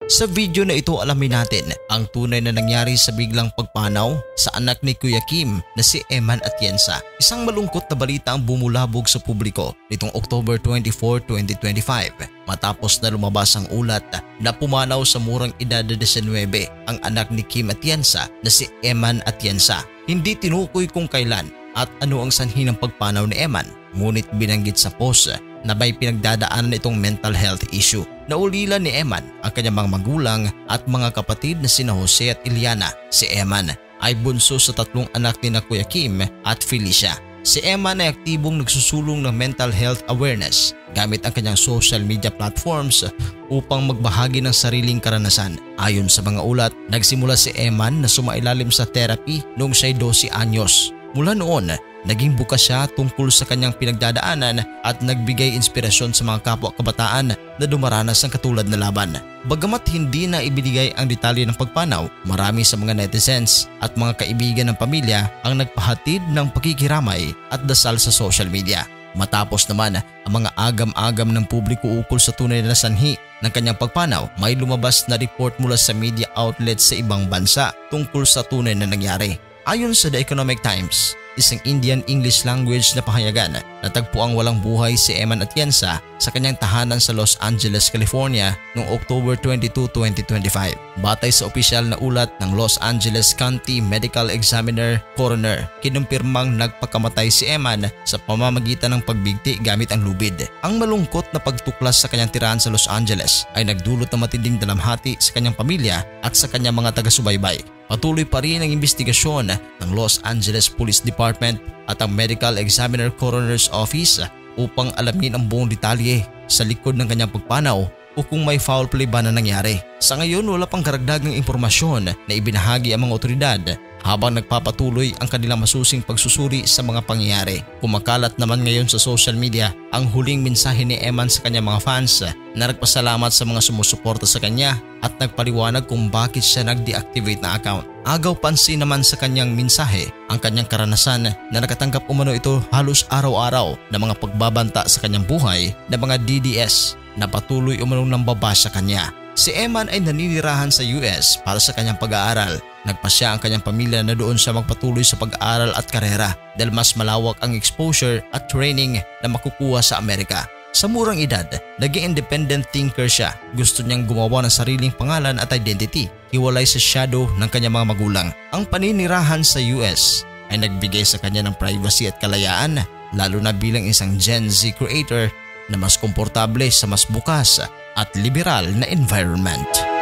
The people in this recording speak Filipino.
Sa video na ito alamin natin ang tunay na nangyari sa biglang pagpanaw sa anak ni Kuya Kim na si Eman Atienza. Isang malungkot na balita ang bumulabog sa publiko nitong October 24, 2025 matapos na lumabas ang ulat na pumanaw sa murang edad na 19 ang anak ni Kim Atienza na si Eman Atienza. Hindi tinukoy kung kailan at ano ang sanhi ng pagpanaw ni Eman, ngunit binanggit sa post na may pinagdadaanan itong mental health issue. Naulila ni Eman ang kanyang mga magulang at mga kapatid na sina Jose at Iliana. Si Eman ay bunso sa 3 anak ni na Kuya Kim at Felicia. Si Eman ay aktibong nagsusulong ng mental health awareness gamit ang kanyang social media platforms upang magbahagi ng sariling karanasan. Ayon sa mga ulat, nagsimula si Eman na sumailalim sa therapy noong siya'y 12 anyos. Mula noon, naging bukas siya tungkol sa kanyang pinagdadaanan at nagbigay inspirasyon sa mga kapwa kabataan na dumaranas ng katulad na laban. Bagamat hindi na ibinigay ang detalye ng pagpanaw, marami sa mga netizens at mga kaibigan ng pamilya ang nagpahatid ng pakikiramay at dasal sa social media. Matapos naman ang mga agam-agam ng publiko ukol sa tunay na sanhi ng kanyang pagpanaw, may lumabas na report mula sa media outlets sa ibang bansa tungkol sa tunay na nangyari. Ayon sa The Economic Times, isang Indian English language na pahayagan, natagpuang walang buhay si Eman Atienza sa kanyang tahanan sa Los Angeles, California noong October 22, 2025. Batay sa opisyal na ulat ng Los Angeles County Medical Examiner Coroner, kinumpirmang nagpakamatay si Eman sa pamamagitan ng pagbigti gamit ang lubid. Ang malungkot na pagtuklas sa kanyang tirahan sa Los Angeles ay nagdulot ng matinding dalamhati sa kanyang pamilya at sa kanyang mga taga-subaybay. Patuloy pa rin ang investigasyon ng Los Angeles Police Department at ang Medical Examiner Coroner's Office upang alamin ang buong detalye sa likod ng kanyang pagpanaw o kung may foul play ba na nangyari. Sa ngayon, wala pang karagdagang impormasyon na ibinahagi ang mga otoridad habang nagpapatuloy ang kanilang masusing pagsusuri sa mga pangyayari. Kumakalat naman ngayon sa social media ang huling mensahe ni Eman sa kanyang mga fans na nagpasalamat sa mga sumusuporta sa kanya at nagpaliwanag kung bakit siya nag-deactivate na account. Agaw pansin naman sa kanyang mensahe ang kanyang karanasan na nakatanggap umano ito halos araw-araw ng mga pagbabanta sa kanyang buhay na mga DDS na patuloy umanong nambaba sa kanya. Si Eman ay naninirahan sa US para sa kanyang pag-aaral. Nagpasya ang kanyang pamilya na doon siya magpatuloy sa pag-aaral at karera dahil mas malawak ang exposure at training na makukuha sa Amerika. Sa murang edad, naging independent thinker siya. Gusto niyang gumawa ng sariling pangalan at identity, hiwalay sa shadow ng kanyang mga magulang. Ang paninirahan sa US ay nagbigay sa kanya ng privacy at kalayaan, lalo na bilang isang Gen Z creator na mas komportable sa mas bukas at liberal na environment.